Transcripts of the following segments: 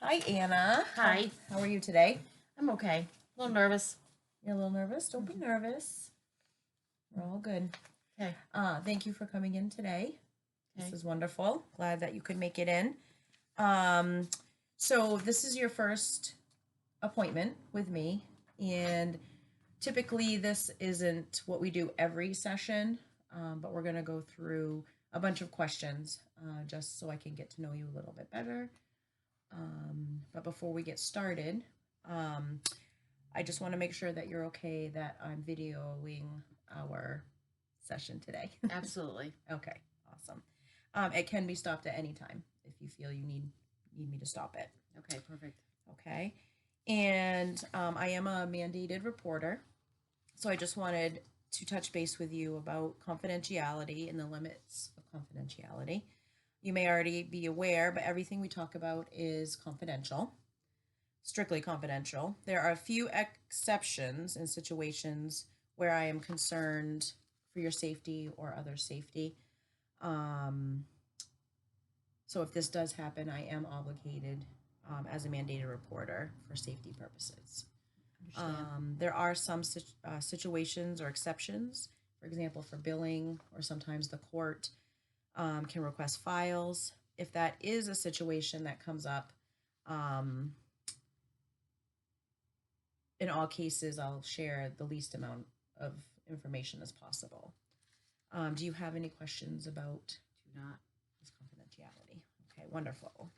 Hi, Anna. Hi. How are you today? I'm okay. A little nervous. You're a little nervous? Don't be nervous. We're all good. Okay. Thank you for coming in today. This Okay. is wonderful. Glad that you could make it in. So this is your first appointment with me, and typically this isn't what we do every session, but we're going to go through a bunch of questions just so I can get to know you a little bit better. But before we get started, I just want to make sure that you're okay that I'm videoing our session today. Absolutely. Okay, awesome. It can be stopped at any time if you feel you need me to stop it. Okay, perfect. Okay, and I am a mandated reporter, so I just wanted to touch base with you about confidentiality and the limits of confidentiality. You may already be aware, but everything we talk about is confidential, strictly confidential. There are a few exceptions in situations where I am concerned for your safety or other safety. So if this does happen, I am obligated as a mandated reporter for safety purposes. There are some situations or exceptions, for example, for billing, or sometimes the court can request files. If that is a situation that comes up, in all cases, I'll share the least amount of information as possible. Do you have any questions about Do not. this confidentiality? Okay, wonderful.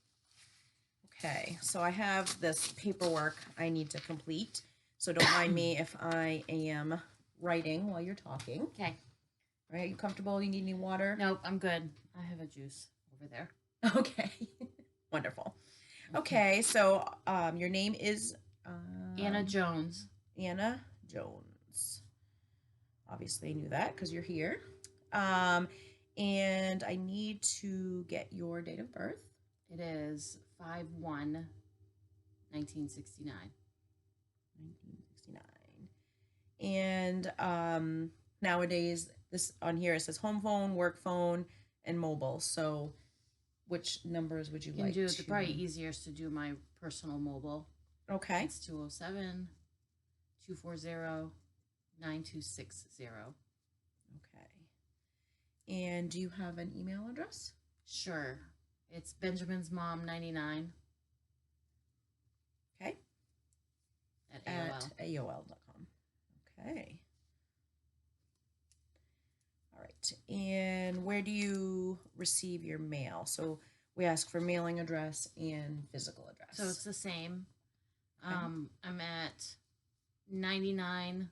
Okay, so I have this paperwork I need to complete. So don't mind me if I am writing while you're talking. Okay. All right, are you comfortable? You need any water? Nope, I'm good. I have a juice over there. Okay, wonderful. Okay, so your name is Anna Jones. Anna Jones. Obviously, I knew that because you're here. And I need to get your date of birth. It is 5/1/1969. 1969. And nowadays, this on here it says home phone, work phone, and mobile. So, which numbers would you You can like do to? probably easiest to do my personal mobile. Okay. It's 207-240-9260. Okay. And do you have an email address? Sure. It's Benjamin's Mom 99. Okay. At AOL. At AOL.com. Okay. All right. And where do you receive your mail? So we ask for mailing address and physical address. So it's the same. Okay. I'm at 99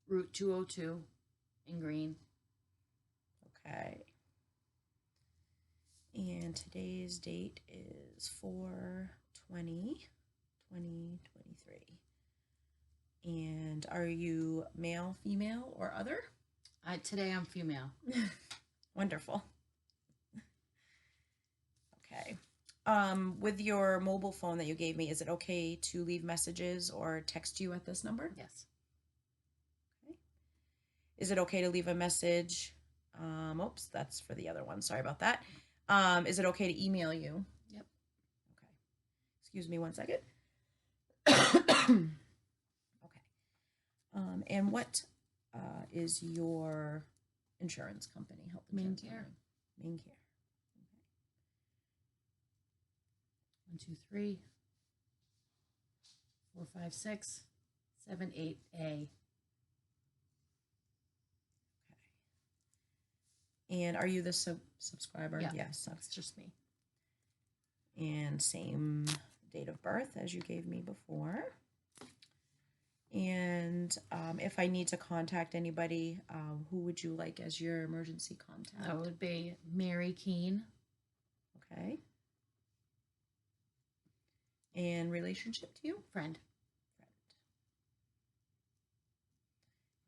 Route 202 in Green. Okay. And today's date is 4/20/2023. And are you male, female, or other? Today I'm female. Wonderful. Okay. With your mobile phone that you gave me, is it okay to leave messages or text you at this number? Yes. Okay. Is it okay to leave a message? Oops, that's for the other one. Sorry about that. Is it okay to email you? Yep. Okay. Excuse me one second. Okay. And what is your insurance company? Health insurance Main Care. company? Main Care. 1, 2, 3, 4, 5, 6, 7, 8A. And are you the subscriber? Yeah. Yes. That's just me. And same date of birth as you gave me before. And if I need to contact anybody, who would you like as your emergency contact? That would be Mary Keene. Okay. And relationship to you? Friend.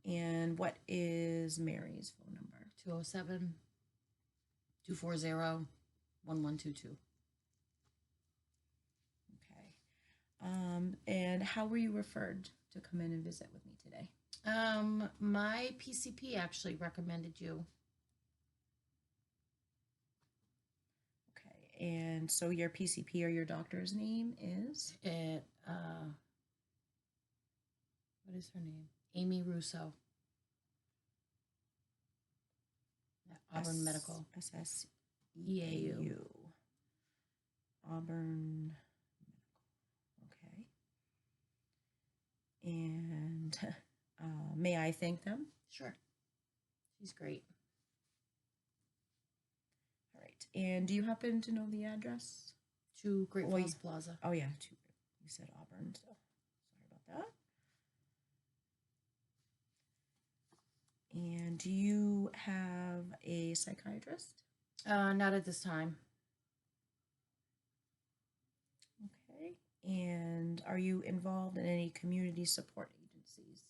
And what is Mary's phone number? 207-240-1122. Okay. And how were you referred to come in and visit with me today? My PCP actually recommended you. Okay. And And so your PCP or your doctor's name is? What is her name? Amy Russo. Auburn Medical. SSEAU. Auburn Medical. Okay. And may I thank them? Sure. She's great. All right. And do you happen to know the address? 2 Great Falls Plaza. Oh, yeah. You said Auburn, so sorry about that. And do you have a psychiatrist? Not at this time. Okay. And are you involved in any community support agencies?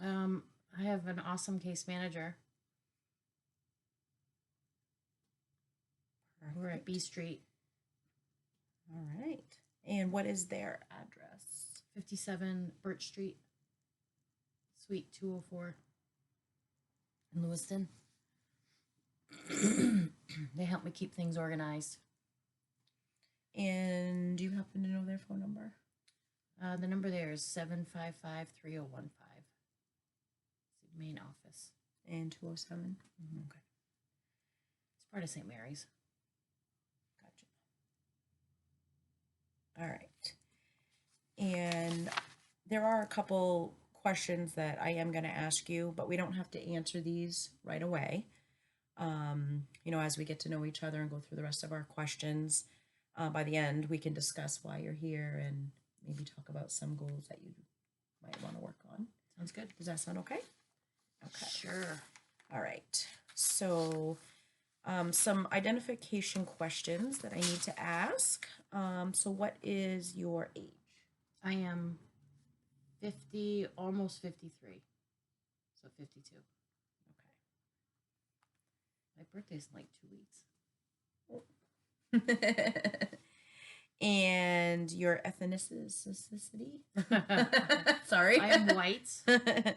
I have an awesome case manager. Perfect. We're at B Street. All right. And what is their address? 57 Birch Street, Suite 204 in Lewiston. They help me keep things organized. And do you happen to know their phone number? The number there is 755-3015. It's the main office. And 207? Mm-hmm. Okay. It's part of St. Mary's. Gotcha. All right. And there are a couple questions that I am going to ask you, but we don't have to answer these right away. As we get to know each other and go through the rest of our questions, by the end, we can discuss why you're here and maybe talk about some goals that you might want to work on. Sounds good. Does that sound okay? Okay. Sure. All right. So, some identification questions that I need to ask. So what is your age? I am 50, almost 53. So 52. My birthday's in like 2 weeks. And your ethnicity? Sorry. I am white. Okay.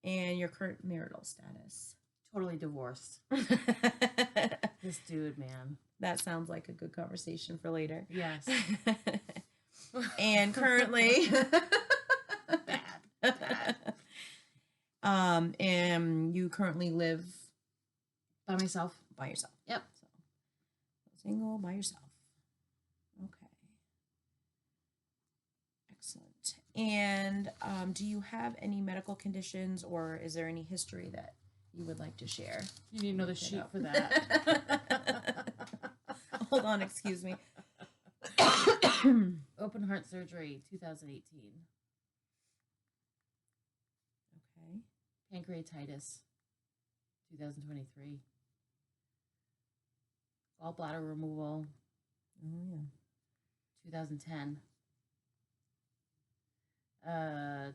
And your current marital status? Totally divorced. This dude, man. That sounds like a good conversation for later. Yes. And currently... Bad. And you currently live... By myself. By yourself. Yep. So, single, by yourself. Okay. Excellent. And do you have any medical conditions, or is there any history that you would like to share? You need another sheet for that. Hold on, excuse me. Open heart surgery, 2018. Okay. Pancreatitis, 2023. Gallbladder removal, Oh, yeah. 2010.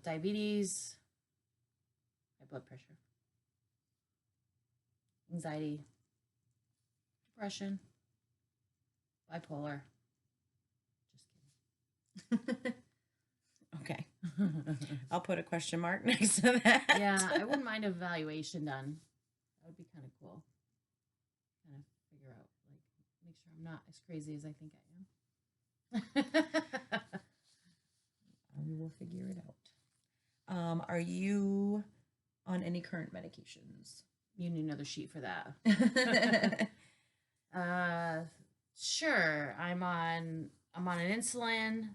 Diabetes, high blood pressure, anxiety, depression, bipolar. Just kidding. Okay. I'll put a question mark next to that. Yeah, I wouldn't mind an evaluation done. That would be kind of cool. Kind of figure out, like, make sure I'm not as crazy as I think I am. We will figure it out. Are you on any current medications? You need another sheet for that. Sure. I'm on an insulin.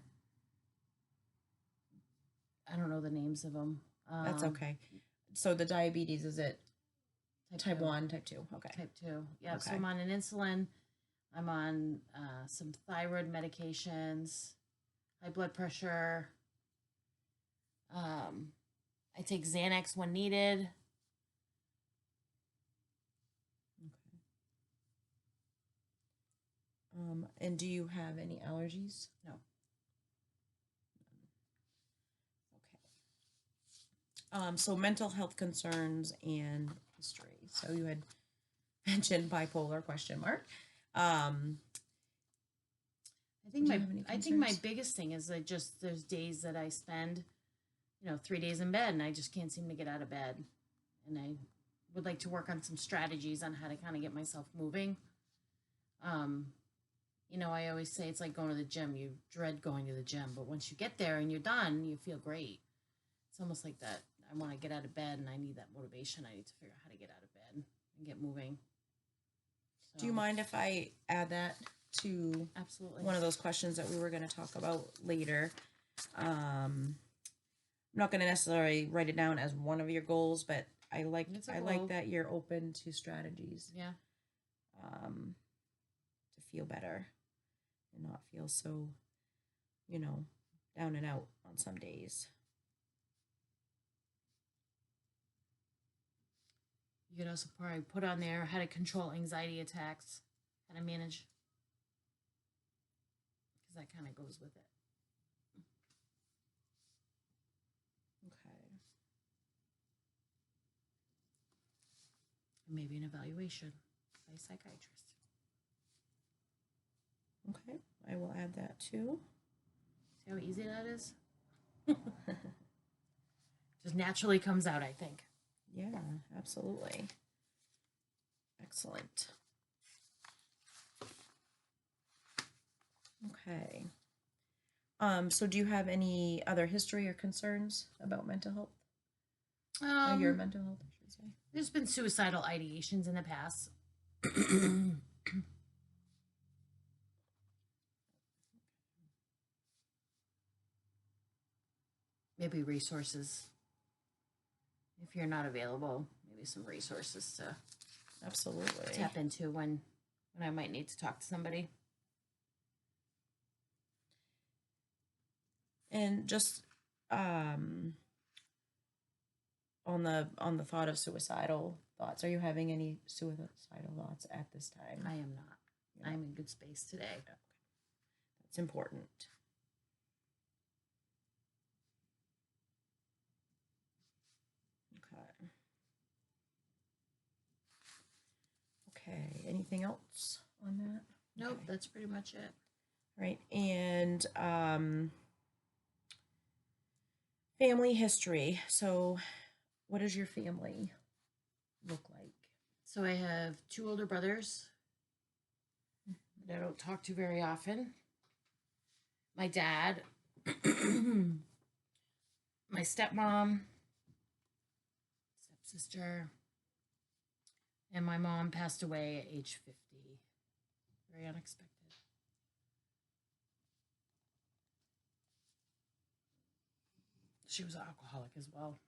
I don't know the names of them. That's okay. So the diabetes, is it type 2. 1, type 2? Okay. Type 2. Yeah. Okay. So I'm on an insulin. I'm on some thyroid medications, high blood pressure. I take Xanax when needed. Okay. And do you have any allergies? No. Okay. So mental health concerns and history. So you had mentioned bipolar question mark. I think Do you have any I think my concerns? biggest thing is that just there's days that I spend, 3 days in bed and I just can't seem to get out of bed, and I would like to work on some strategies on how to kind of get myself moving. You know, I always say it's like going to the gym. You dread going to the gym, but once you get there and you're done, you feel great. It's almost like that. I want to get out of bed and I need that motivation. I need to figure out how to get out of bed and get moving. Do you mind if I add that to Absolutely. one of those questions that we were going to talk about later? I'm not going to necessarily write it down as one of your goals, but I like that you're open to strategies. Yeah. To feel better and not feel so, you know, down and out on some days. You could also probably put on there how to control anxiety attacks, how to manage, because that kind of goes with it. Okay. And maybe an evaluation by a psychiatrist. Okay, I will add that too. See how easy that is? Just naturally comes out, I think. Yeah, absolutely. Excellent. Okay. So do you have any other history or concerns about mental health? Your mental health, I should say. There's been suicidal ideations in the past. Maybe resources. If you're not available, maybe some resources to absolutely tap into when I might need to talk to somebody. And just on the thought of suicidal thoughts, are you having any suicidal thoughts at this time? I am not. I'm in good space today. Okay. That's important. Okay. Anything else on that? Nope, Okay. that's pretty much it. Right. And family history. So what does your family look like? So I have 2 older brothers that I don't talk to very often. My dad, my stepmom, stepsister, and my mom passed away at age 50. Very unexpected. She was an alcoholic as well.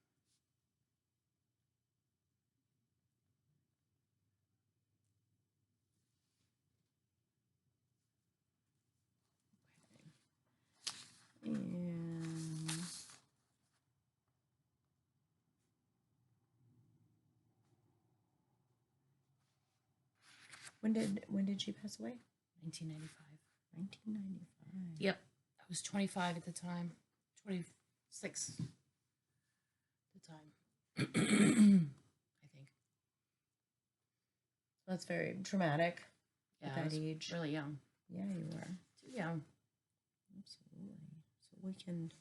And when did she pass away? 1995. 1995. Yep. I was 25 at the time. 26 at the time. I think. That's very traumatic Yeah, at that age. Really young. Yeah, you were. Too young. Absolutely. So we can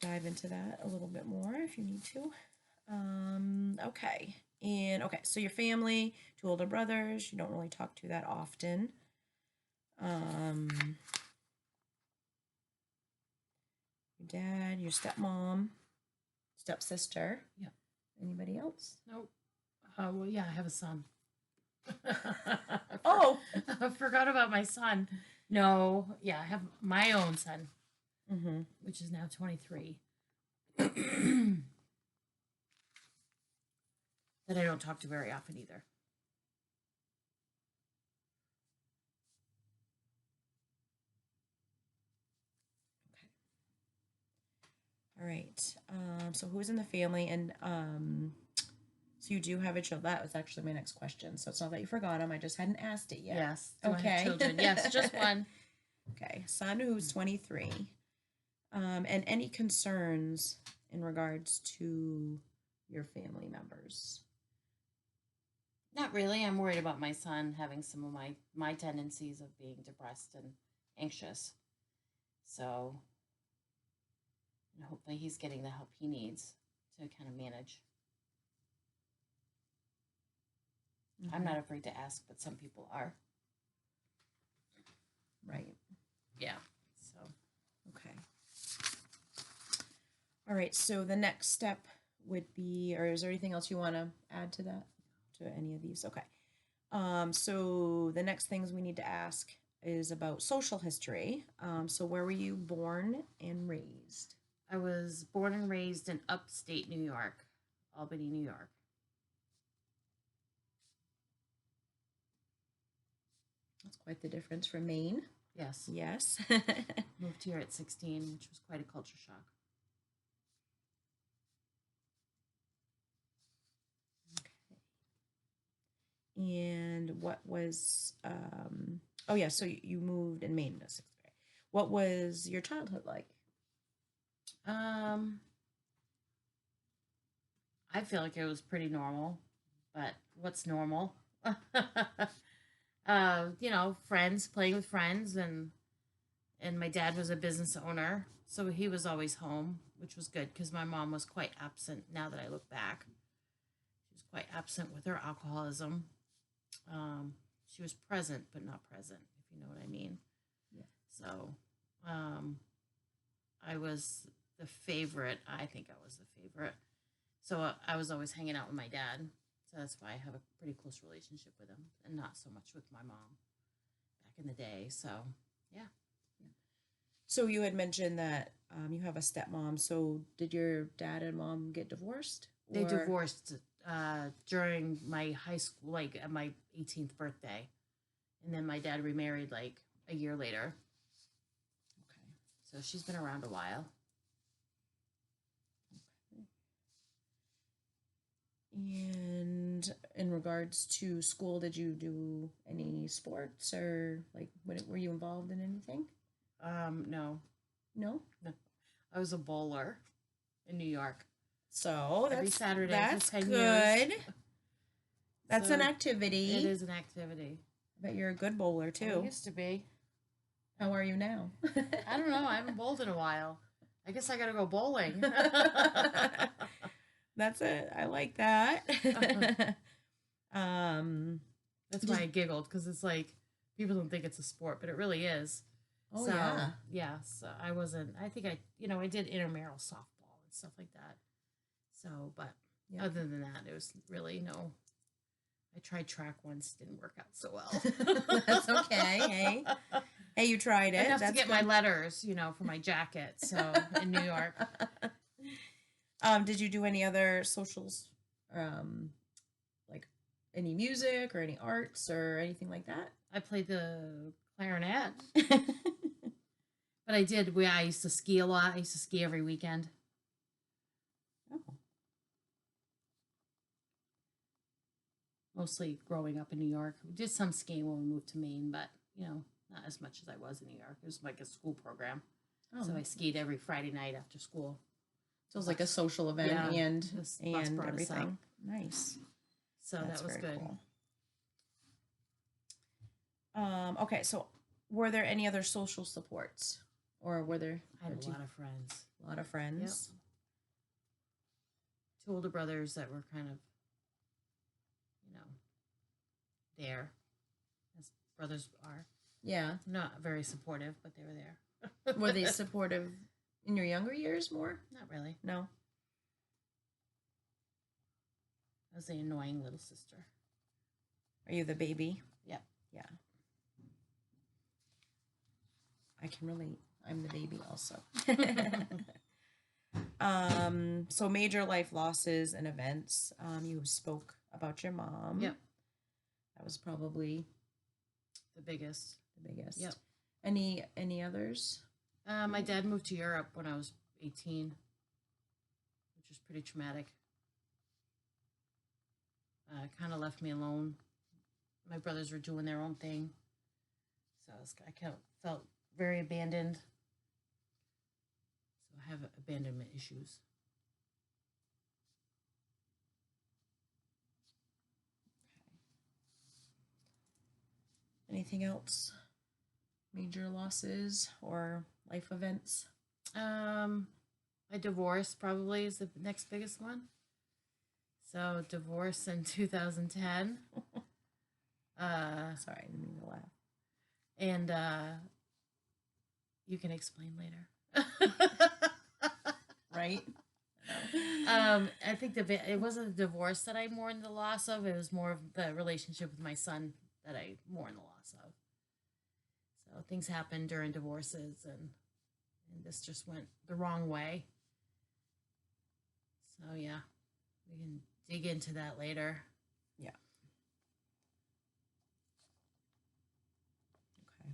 dive into that a little bit more if you need to. Okay. And okay, so your family, 2 older brothers, you don't really talk to that often. Your dad, your stepmom, stepsister. Yeah. Anybody else? Nope. Well, yeah, I have a son. Oh, I forgot about my son. No, yeah, I have my own son, which is now 23. That I don't talk to very often either. Okay. All right. So who's in the family? And so you do have a child. That was actually my next question. So it's not that you forgot him. I just hadn't asked it yet. Yes. Okay. I have children? Yes, just one. Okay. Son who's 23. And any concerns in regards to your family members? Not really. I'm worried about my son having some of my tendencies of being depressed and anxious. So hopefully he's getting the help he needs to kind of manage. I'm not afraid to ask, but some people are. Right. Yeah. So, Okay. All right. So the next step would be, or is there anything else you want to add to that, to any of these? Okay. So the next things we need to ask is about social history. So where were you born and raised? I was born and raised in upstate New York, Albany, New York. That's quite the difference from Maine. Yes. Yes. Moved here at 16, which was quite a culture shock. And what was, oh yeah, so you moved in Maine to sixth grade. What was your childhood like? I feel like it was pretty normal, but what's normal? Friends, playing with friends, and my dad was a business owner, so he was always home, which was good because my mom was quite absent. Now that I look back, she was quite absent with her alcoholism. She was present but not present, if you know what I mean. Yeah. So, I was the favorite. I think I was the favorite. So I was always hanging out with my dad. So that's why I have a pretty close relationship with him, and not so much with my mom back in the day. So, yeah. So you had mentioned that you have a stepmom. So did your dad and mom get divorced? They divorced during my high school, like at my 18th birthday. And then my dad remarried like a year later. Okay. So she's been around a while. Okay. And in regards to school, did you do any sports, or like were you involved in anything? No. No? No. I was a bowler in New York. So Every Saturday that's for 10 good. years. That's So an activity. It is an activity. I bet you're a good bowler too. I used to be. How are you now? I don't know. I haven't bowled in a while. I guess I gotta go bowling. That's it. I like that. That's why I giggled, because it's like people don't think it's a sport, but it really is. Oh, so, yeah. Yeah. So I wasn't. I think I did intramural softball and stuff like that. So, but Yeah. other than that, it was really no. I tried track once, didn't work out so well. That's okay. Hey, you tried it. Enough That's to get good. my letters, for my jacket. So in New York. Did you do any other socials, like any music or any arts or anything like that? I played the clarinet. But I used to ski a lot. I used to ski every weekend. Oh. Mostly growing up in New York. We did some skiing when we moved to Maine, but, not as much as I was in New York. It was like a school program. Oh, so I skied every Friday night after school. So it was like a social event and everything. Nice. So That's that was good. Cool. Okay, so were there any other social supports, or were there? I had a lot of friends. A lot of friends. Yep. 2 older brothers that were kind of, there, as brothers are. Yeah. Not very supportive, but they were there. Were they supportive in your younger years more? Not really. No. I was the annoying little sister. Are you the baby? Yeah. Yeah. I can relate. I'm the baby also. So major life losses and events. You spoke about your mom. Yep. That was probably the biggest. Yep. Any others? My dad moved to Europe when I was 18, which was pretty traumatic. Kind of left me alone. My brothers were doing their own thing, so I kind of felt very abandoned. So I have abandonment issues. Anything else? Major losses or life events? My divorce probably is the next biggest one. So divorce in 2010. Sorry, I didn't mean to laugh. And you can explain later. Right? I think it wasn't the divorce that I mourned the loss of. It was more of the relationship with my son that I mourned the loss of. So things happen during divorces, and this just went the wrong way. So yeah, we can dig into that later. Yeah. Okay.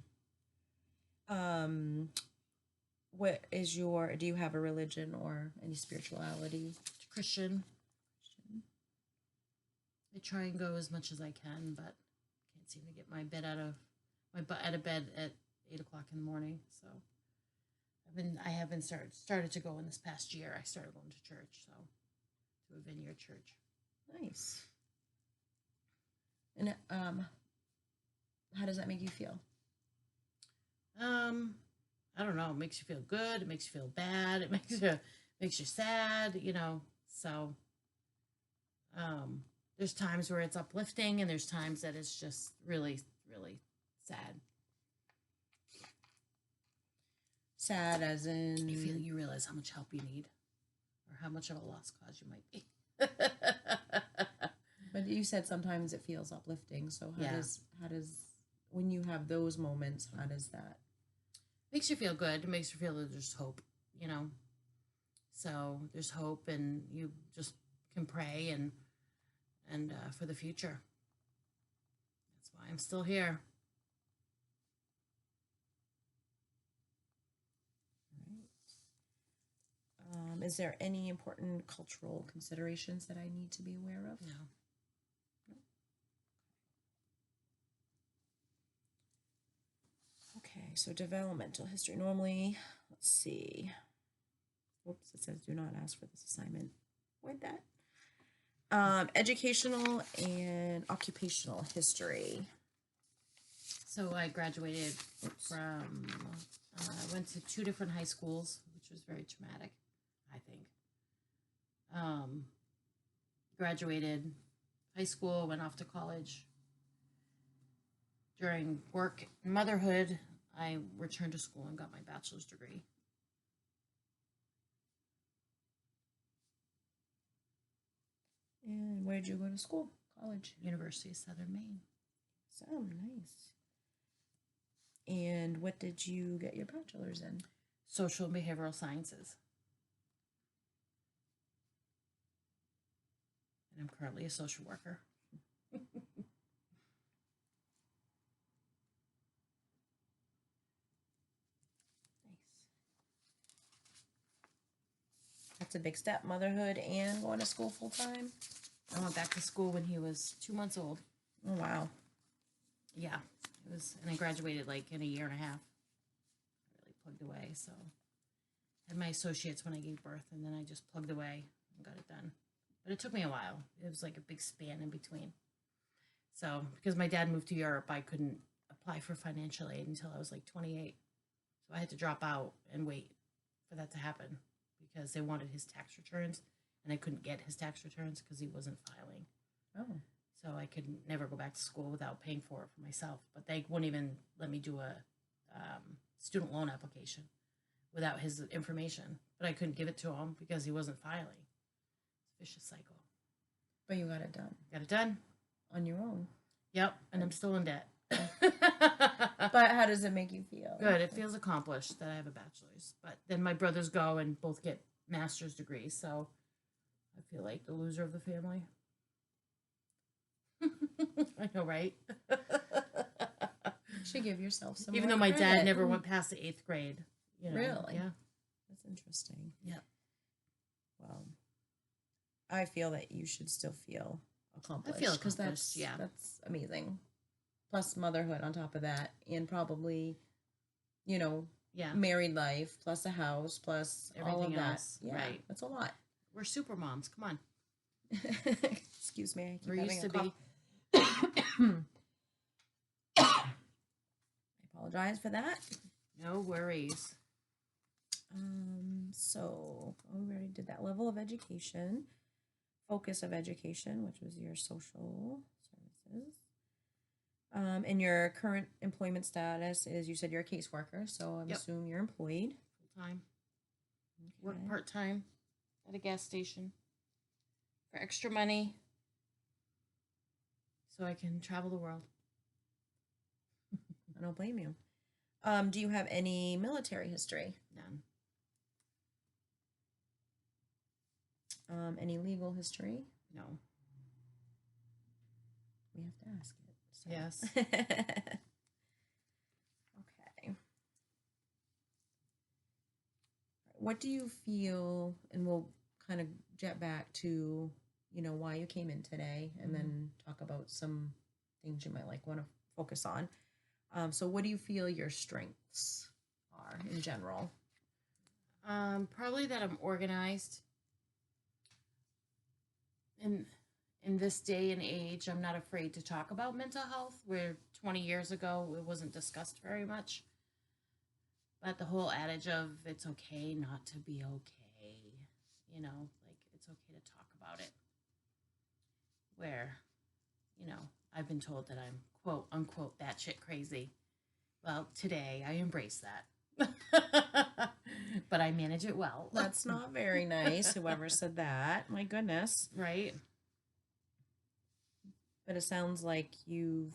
What is do you have a religion or any spirituality? Christian. I try and go as much as I can, but can't seem to get my butt out of bed at 8 o'clock in the morning. So I haven't started to go in this past year. I started going to church, so to a vineyard church. Nice. And how does that make you feel? I don't know. It makes you feel good. It makes you feel bad. It makes you sad. So there's times where it's uplifting, and there's times that it's just really, really sad. Sad as in you realize how much help you need, or how much of a lost cause you might be. But you said sometimes it feels uplifting. So how does when you have those moments, how does that? Makes you feel good. It makes you feel that there's hope, So there's hope, and you just can pray and for the future. That's why I'm still here. All right. Is there any important cultural considerations that I need to be aware of? No. Okay, so developmental history. Normally, let's see. Whoops, it says do not ask for this assignment. Avoid that. Educational and occupational history. So I graduated from, I went to 2 different high schools, which was very traumatic, I think. Graduated high school, went off to college. During work and motherhood, I returned to school and got my bachelor's degree. And where did you go to school? College? University of Southern Maine. So nice. And what did you get your bachelor's in? Social and behavioral sciences. And I'm currently a social worker. That's a big step, motherhood and going to school full time. I went back to school when he was 2 months old. Oh, wow. Yeah, it was, and I graduated like in a year and a half. I really plugged away, so I had my associates when I gave birth, and then I just plugged away and got it done. But it took me a while. It was like a big span in between. So because my dad moved to Europe, I couldn't apply for financial aid until I was like 28. So I had to drop out and wait for that to happen, because they wanted his tax returns, and I couldn't get his tax returns because he wasn't filing. Oh. So I could never go back to school without paying for it for myself. But they wouldn't even let me do a student loan application without his information. But I couldn't give it to him because he wasn't filing. It's a vicious cycle. But you got it done. Got it done. On your own. Yep, and I'm still in debt. But how does it make you feel? Good. It feels accomplished that I have a bachelor's. But then my brothers go and both get master's degrees, so I feel like the loser of the family. I know, right? You should give yourself some. Even more though my credit. dad never went past the 8th grade. Really? Yeah. That's interesting. Yeah. Well, I feel that you should still feel accomplished. I feel because accomplished, that's amazing. Plus motherhood on top of that, and probably, married life, plus a house, plus all of Everything that. else, Yeah, right. that's a lot. We're super moms. Come on. Excuse me. I keep We're having used a to cough. be. I apologize for that. No worries. So we already did that. Level of education, focus of education, which was your social services. And your current employment status is, you said you're a caseworker, so I'm Yep. assuming you're employed. Full time. Work Okay. part time at a gas station for extra money so I can travel the world. I don't blame you. Do you have any military history? None. Any legal history? No. We have to ask it. So. Yes. Okay. What do you feel, and we'll kind of jet back to, why you came in today, and then talk about some things you might want to focus on. So what do you feel your strengths are in general? Probably that I'm organized. In this day and age, I'm not afraid to talk about mental health, where 20 years ago it wasn't discussed very much. But the whole adage of it's okay not to be okay, it's okay to talk about it. Where, I've been told that I'm quote unquote batshit crazy. Well, today I embrace that. But I manage it well. That's not very nice, whoever said that. My goodness. Right? But it sounds like you've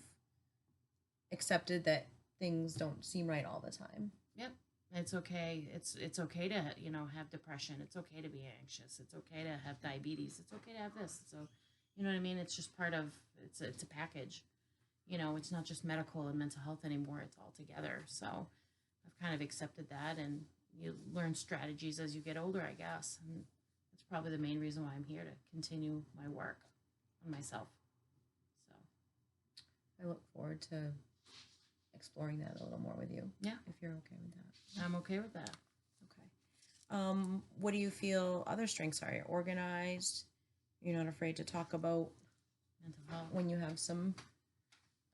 accepted that things don't seem right all the time. Yep. It's okay. It's okay to, have depression. It's okay to be anxious. It's okay to have diabetes. It's okay to have this. So, you know what I mean? It's just part of, it's a package. It's not just medical and mental health anymore. It's all together. So I've kind of accepted that, and you learn strategies as you get older, I guess. And that's probably the main reason why I'm here, to continue my work on myself. So I look forward to exploring that a little more with you. Yeah. If you're okay with that. I'm okay with that. Okay. What do you feel other strengths are? You're organized. You're not afraid to talk about Mental health. when you have some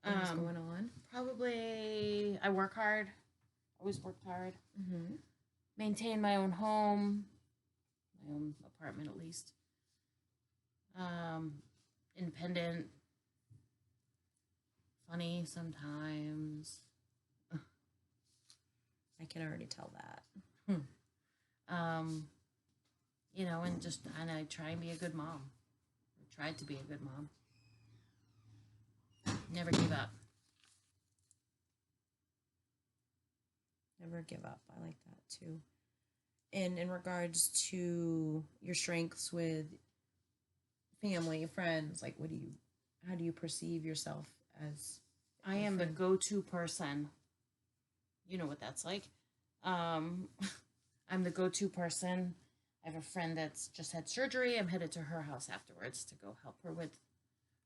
things going on. Probably I work hard. Always worked hard. Mm-hmm. Maintain my own home. My own apartment, at least. Independent. Funny sometimes. I can already tell that. And I try and be a good mom. I tried to be a good mom. Never gave up. Never give up. I like that too. And in regards to your strengths with family, friends, how do you perceive yourself as? I am the go-to person. You know what that's like. I'm the go-to person. I have a friend that's just had surgery. I'm headed to her house afterwards to go help her with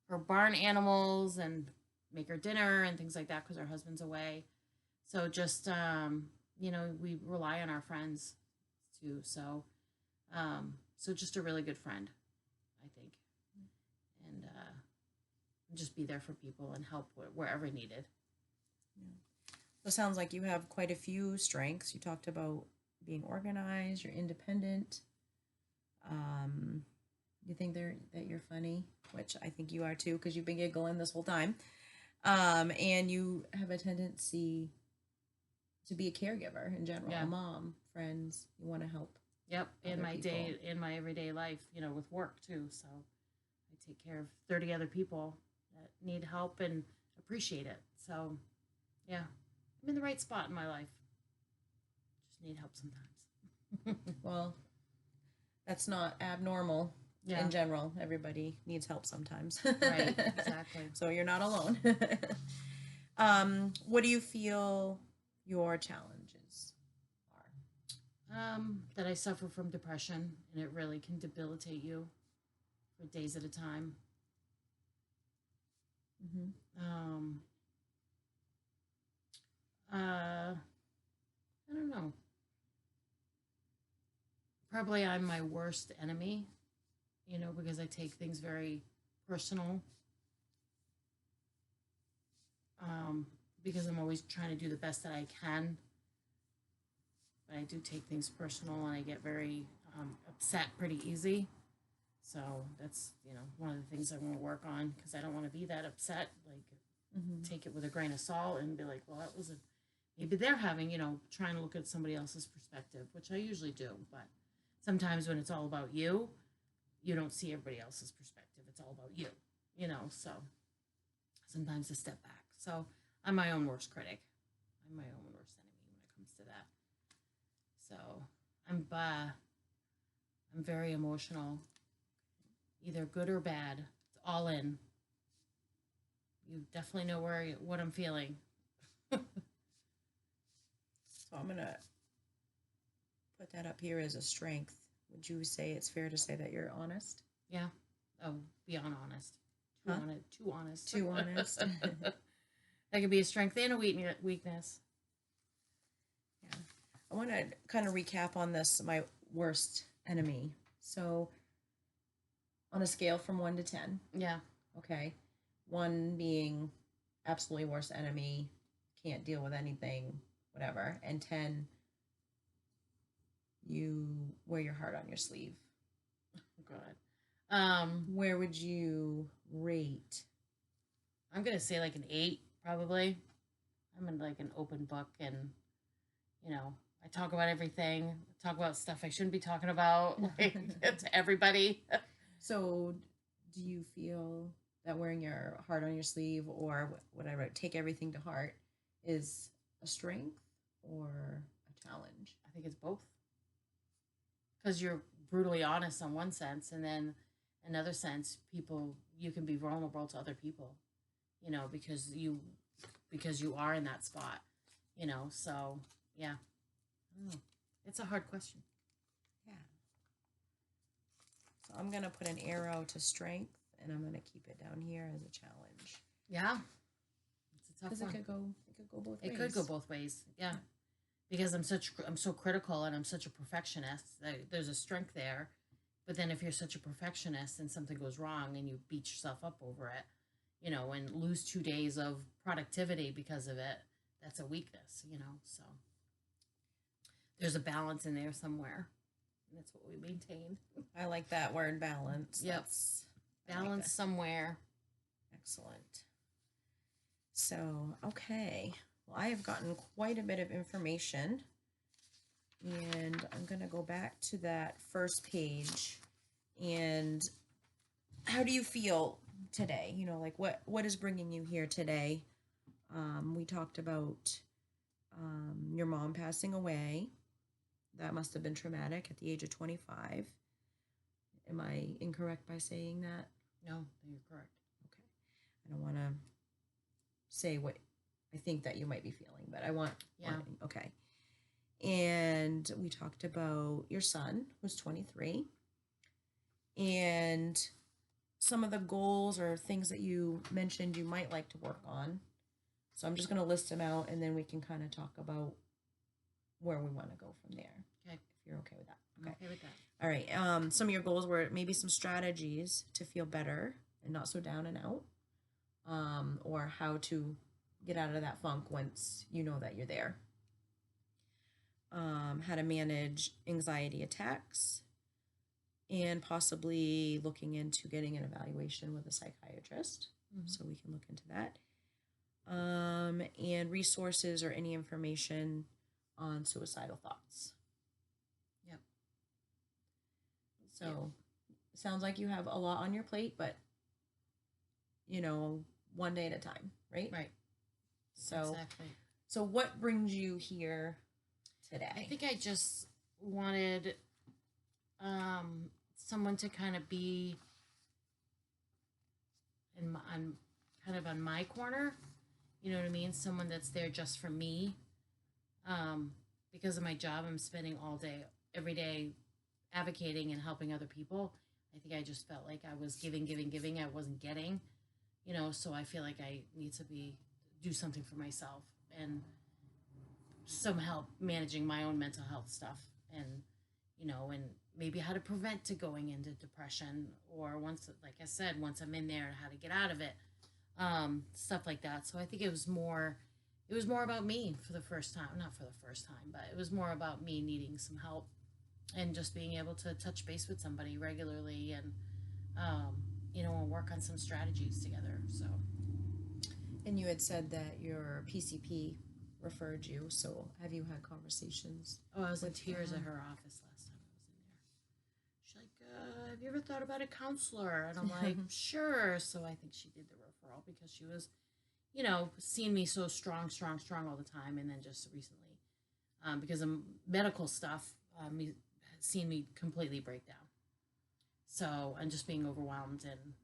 her barn animals and make her dinner and things like that, because her husband's away. So just, we rely on our friends too. So just a really good friend, I think. And just be there for people and help wherever needed. Yeah. So it sounds like you have quite a few strengths. You talked about being organized, you're independent. You think that you're funny, which I think you are too, because you've been giggling this whole time. And you have a tendency to be a caregiver in general, a mom, friends. You want to help. Yep, in my everyday life, with work too. So I take care of 30 other people that need help and appreciate it. So, yeah, I'm in the right spot in my life. Just need help sometimes. Well, that's not abnormal. Yeah. In general, everybody needs help sometimes. Right, exactly. So you're not alone. What do you feel your challenges are? That I suffer from depression, and it really can debilitate you for days at a time. Mm-hmm. I don't know. Probably I'm my worst enemy, because I take things very personal. Because I'm always trying to do the best that I can. But I do take things personal, and I get very upset pretty easy. So that's, one of the things I want to work on, because I don't want to be that upset. take it with a grain of salt and be like, well, that was a, maybe they're having, trying to look at somebody else's perspective, which I usually do. But sometimes when it's all about you, you don't see everybody else's perspective. It's all about you, so sometimes a step back. So I'm my own worst critic. I'm my own worst enemy when it comes to that. So I'm very emotional, either good or bad. It's all in. You definitely know what I'm feeling. So I'm gonna put that up here as a strength. Would you say it's fair to say that you're honest? Yeah. Oh, beyond honest. Too honest. Too honest. That could be a strength and a weakness. Yeah. I want to kind of recap on this, my worst enemy. So on a scale from 1 to 10. Yeah. Okay. 1 being absolutely worst enemy, can't deal with anything, whatever. And 10, you wear your heart on your sleeve. God. Where would you rate? I'm gonna say like an 8, probably. I'm in like an open book, and I talk about everything. I talk about stuff I shouldn't be talking about, like, to everybody. So, do you feel that wearing your heart on your sleeve, or what I wrote, take everything to heart, is a strength or a challenge? I think it's both. Because you're brutally honest on one sense, and then another sense, you can be vulnerable to other people, because you are in that spot, so yeah. It's a hard question. Yeah. So I'm gonna put an arrow to strength, and I'm gonna keep it down here as a challenge. Yeah, it's a tough one. It could go both ways. It could go both ways. Yeah, because I'm so critical, and I'm such a perfectionist. There's a strength there, but then if you're such a perfectionist and something goes wrong and you beat yourself up over it, and lose 2 days of productivity because of it, that's a weakness. So there's a balance in there somewhere, and that's what we maintain. I like that word, balance. Yep. Balance like somewhere. Excellent. So, okay. Well, I have gotten quite a bit of information, and I'm going to go back to that first page. And how do you feel today? Like what is bringing you here today? We talked about your mom passing away. That must have been traumatic at the age of 25. Am I incorrect by saying that? No, you're correct. Okay. I don't want to say what I think that you might be feeling, but I want... Yeah. Okay. And we talked about your son, who's 23, and some of the goals or things that you mentioned you might like to work on. So I'm just going to list them out, and then we can kind of talk about where we want to go from there. Okay. If you're okay with that. Okay. I'm okay with that. All right. Some of your goals were maybe some strategies to feel better and not so down and out, or how to get out of that funk once you know that you're there. How to manage anxiety attacks, and possibly looking into getting an evaluation with a psychiatrist. Mm-hmm. So we can look into that. And resources or any information on suicidal thoughts. Yep. So it sounds like you have a lot on your plate, but one day at a time, right? Right. So exactly. So what brings you here today? I think I just wanted someone to kind of be on my corner. You know what I mean? Someone that's there just for me. Because of my job, I'm spending all day, every day, advocating and helping other people. I think I just felt like I was giving. I wasn't getting, so I feel like I need to do something for myself and some help managing my own mental health stuff, and and maybe how to prevent to going into depression, or once I'm in there, how to get out of it, stuff like that. So I think it was more about me for the first time, not for the first time, but it was more about me needing some help and just being able to touch base with somebody regularly and and work on some strategies together. So, And you had said that your PCP referred you. So have you had conversations? Oh, I was in with tears at them? her office last time I was in there. She's like, have you ever thought about a counselor? And I'm like, sure. So I think she did the referral because she was, seeing me so strong, strong, strong all the time. And then just recently, because of medical stuff, seen me completely break down. So I'm just being overwhelmed and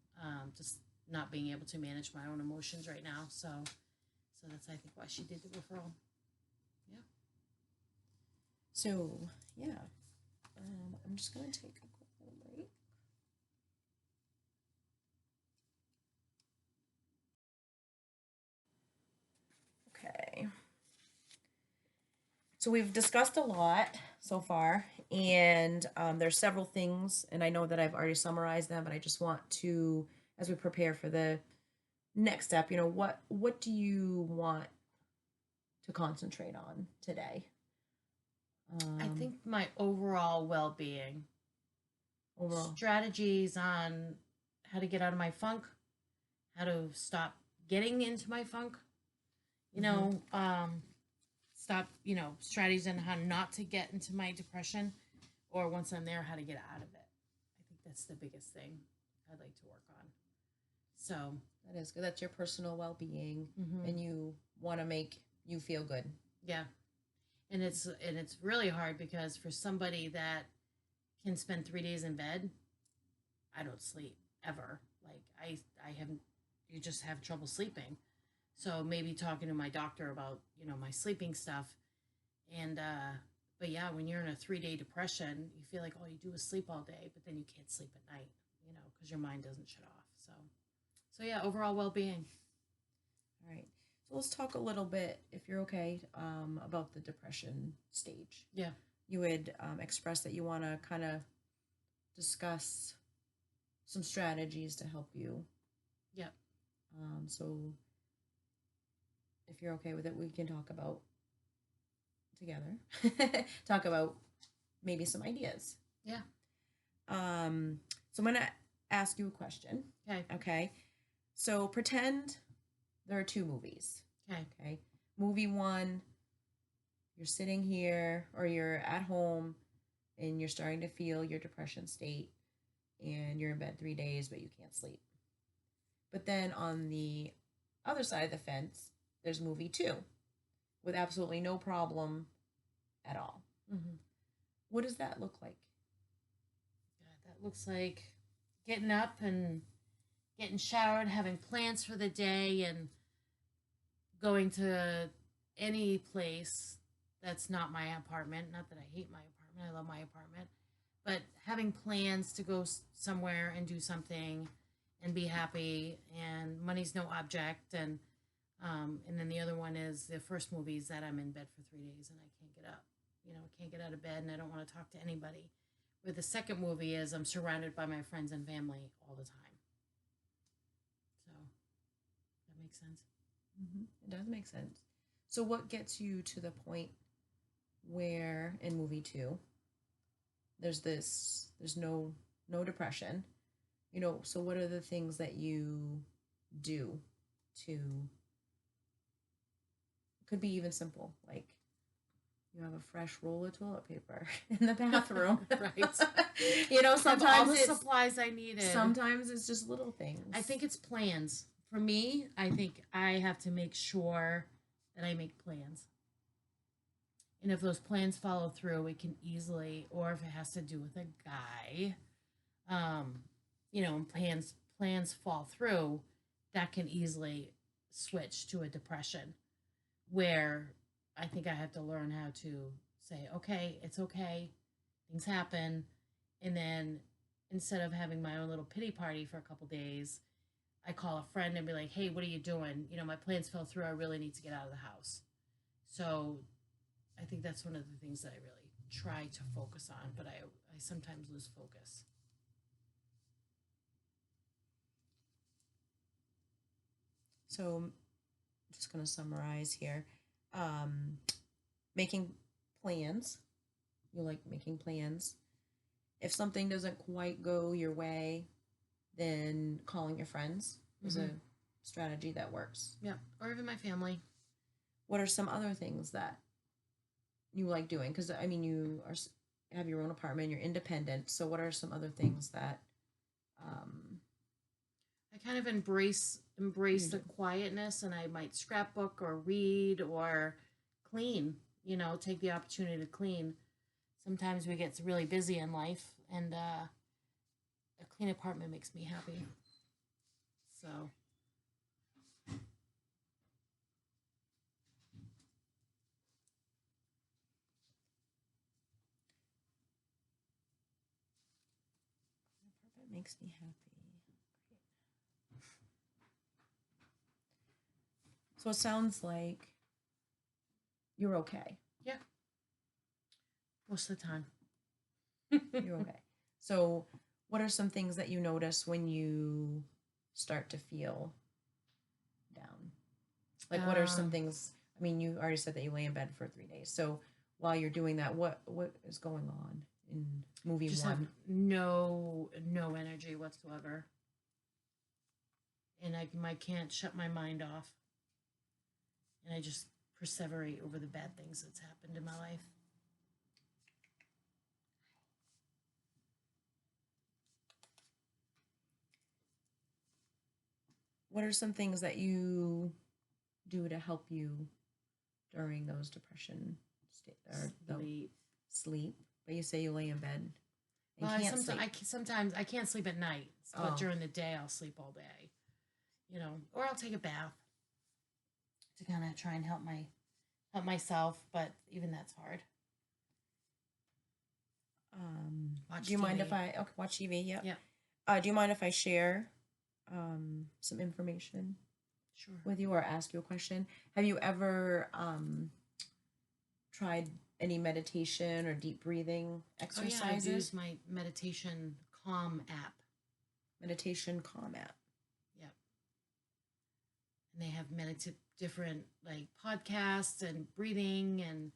just not being able to manage my own emotions right now. So that's, I think, why she did the referral. Yeah. So yeah, I'm just gonna take a quick little break. Okay. So we've discussed a lot so far, and there's several things, and I know that I've already summarized them, but I just want to, as we prepare for the next step, what do you want to concentrate on today? I think my overall well being, Overall, strategies on how to get out of my funk, how to stop getting into my funk, stop, strategies on how not to get into my depression, or once I'm there, how to get out of it. I think that's the biggest thing I'd like to work on. So, that is good. That's your personal well-being, mm-hmm. and you want to make you feel good. Yeah. And it's really hard because for somebody that can spend 3 days in bed, I don't sleep ever. Like I haven't, you just have trouble sleeping. So maybe talking to my doctor about, my sleeping stuff. And, but yeah, when you're in a 3-day depression, you feel like all you do is sleep all day, but then you can't sleep at night, because your mind doesn't shut off. So yeah, overall well-being. All right. So let's talk a little bit, if you're okay, about the depression stage. Yeah. You would express that you want to kind of discuss some strategies to help you. Yeah. So if you're okay with it, we can talk about together. Talk about maybe some ideas. Yeah. So I'm going to ask you a question. Okay. Okay. So pretend there are 2 movies. Okay. Okay. Movie 1, you're sitting here or you're at home and you're starting to feel your depression state and you're in bed 3 days, but you can't sleep. But then on the other side of the fence, there's movie 2 with absolutely no problem at all. Mm-hmm. What does that look like? God, that looks like getting up and getting showered, having plans for the day, and going to any place that's not my apartment. Not that I hate my apartment, I love my apartment, but having plans to go somewhere and do something and be happy, and money's no object. And then the other one is the first movie is that I'm in bed for 3 days and I can't get up. I can't get out of bed and I don't want to talk to anybody. Where the second movie is I'm surrounded by my friends and family all the time. So that makes sense. Mm-hmm. It does make sense. So what gets you to the point where in movie 2 there's no depression, so what are the things that you do to, could be even simple, like you have a fresh roll of toilet paper in the bathroom. Right. Sometimes all the supplies I needed. Sometimes it's just little things. I think it's plans. For me, I think I have to make sure that I make plans. And if those plans follow through, it can easily, or if it has to do with a guy, and plans fall through, that can easily switch to a depression, where I think I have to learn how to say, okay, it's okay, things happen, and then instead of having my own little pity party for a couple days, I call a friend and be like, hey, what are you doing? My plans fell through. I really need to get out of the house. So I think that's one of the things that I really try to focus on, but I sometimes lose focus. So I'm just going to summarize here. Making plans. You like making plans. If something doesn't quite go your way, then calling your friends is a strategy that works. Yeah. Or even my family. What are some other things that you like doing? Because I mean, have your own apartment, you're independent. So what are some other things that I kind of embrace you the do? quietness, and I might scrapbook or read or clean. Take the opportunity to clean. Sometimes we get really busy in life, and a clean apartment makes me happy. So That makes me happy. So it sounds like you're okay. yeah, most of the time. You're okay. So what are some things that you notice when you start to feel down? Like what are some things? I mean, you already said that you lay in bed for 3 days. So while you're doing that, what is going on in movie Just one? have no energy whatsoever, and I can't shut my mind off, and I just perseverate over the bad things that's happened in my life. What are some things that you do to help you during those depression or the Sleep. sleep? But you say you lay in bed and Well, can't sleep. sometimes I can't sleep at night, but Oh. during the day I'll sleep all day. Or I'll take a bath to kind of try and help myself, but even that's hard. Watch Do you mind TV. if I watch TV? Yeah. Yeah. Do you mind if I share some information Sure. with you or ask you a question? Have you ever tried any meditation or deep breathing exercises? I use my meditation calm app. Meditation calm app. Yep. And they have different like podcasts and breathing and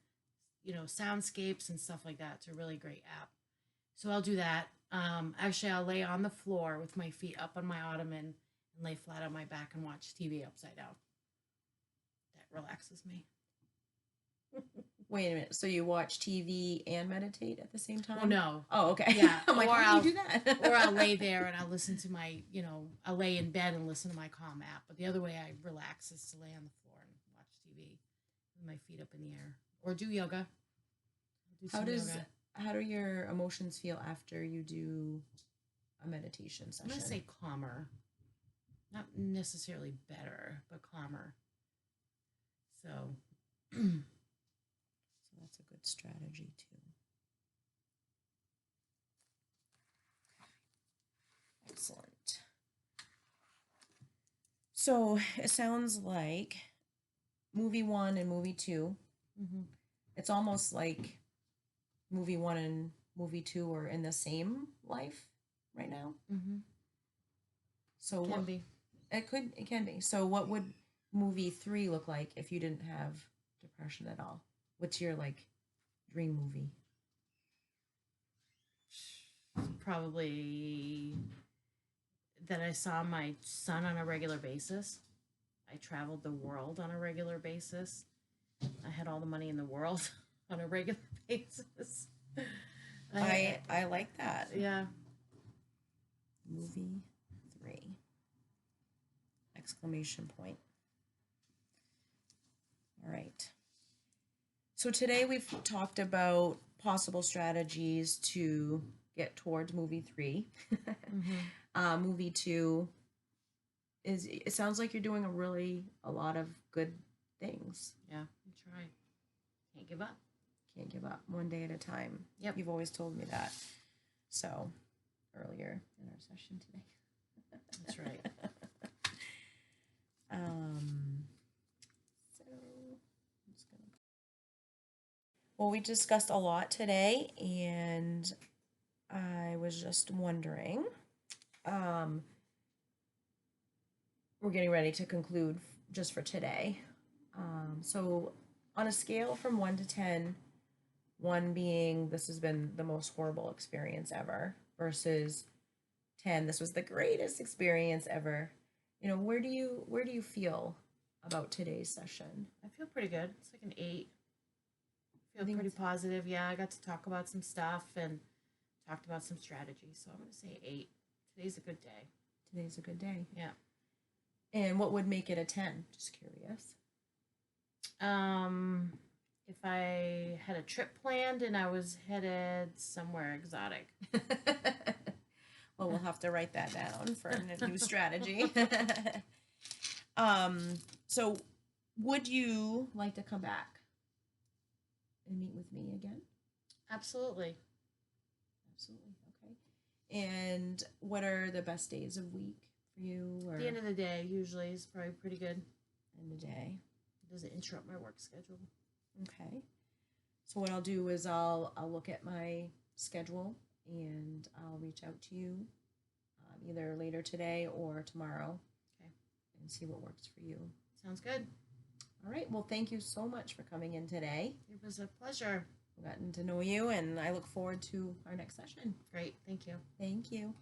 soundscapes and stuff like that. It's a really great app. So I'll do that. Actually, I'll lay on the floor with my feet up on my ottoman and lay flat on my back and watch TV upside down. That relaxes me. Wait a minute. So you watch TV and meditate at the same time? Oh no. Oh, okay. Yeah. I'm like, how do you do that? Or I'll lay there and I'll listen to my, I'll lay in bed and listen to my calm app. But the other way I relax is to lay on the floor and watch TV with my feet up in the air. Or do yoga. How do your emotions feel after you do a meditation session? I'm going to say calmer. Not necessarily better, but calmer. So that's a good strategy too. Excellent. So it sounds like movie one and movie 2. mm-hmm. It's almost like movie 1 and movie 2 are in the same life right now. Mm-hmm. So it can be. It can be. So what would movie 3 look like if you didn't have depression at all? What's your dream movie? Probably that I saw my son on a regular basis. I traveled the world on a regular basis. I had all the money in the world on a regular basis. I like that. Yeah. Movie 3. Exclamation point. All right. So today we've talked about possible strategies to get towards movie 3. Mm-hmm. Movie 2 it sounds like you're doing a lot of good things. Yeah, I try. Can't give up. Can't give up. One day at a time. Yep. You've always told me that. So earlier in our session today. That's right. So I'm just gonna. Well, we discussed a lot today, and I was just wondering. We're getting ready to conclude just for today. So on a scale from 1 to 10, 1 being this has been the most horrible experience ever versus 10, this was the greatest experience ever. where do you feel about today's session? I feel pretty good. It's like an 8. I I feel think pretty it's- positive. Yeah, I got to talk about some stuff and talked about some strategy. So I'm going to say 8. Today's a good day. Today's a good day. Yeah. And what would make it a 10? Just curious. If I had a trip planned and I was headed somewhere exotic. Well, we'll have to write that down for a new strategy. So would you like to come back and meet with me again? Absolutely. Absolutely. Okay. And what are the best days of week for you? Or At the end of the day, usually is probably pretty good. end of the day? It doesn't interrupt my work schedule. Okay. So what I'll do is I'll look at my schedule and I'll reach out to you either later today or tomorrow. Okay. And see what works for you. Sounds good. All right. Well, thank you so much for coming in today. It was a pleasure. I've gotten to know you, and I look forward to our next session. Great. Thank you. Thank you.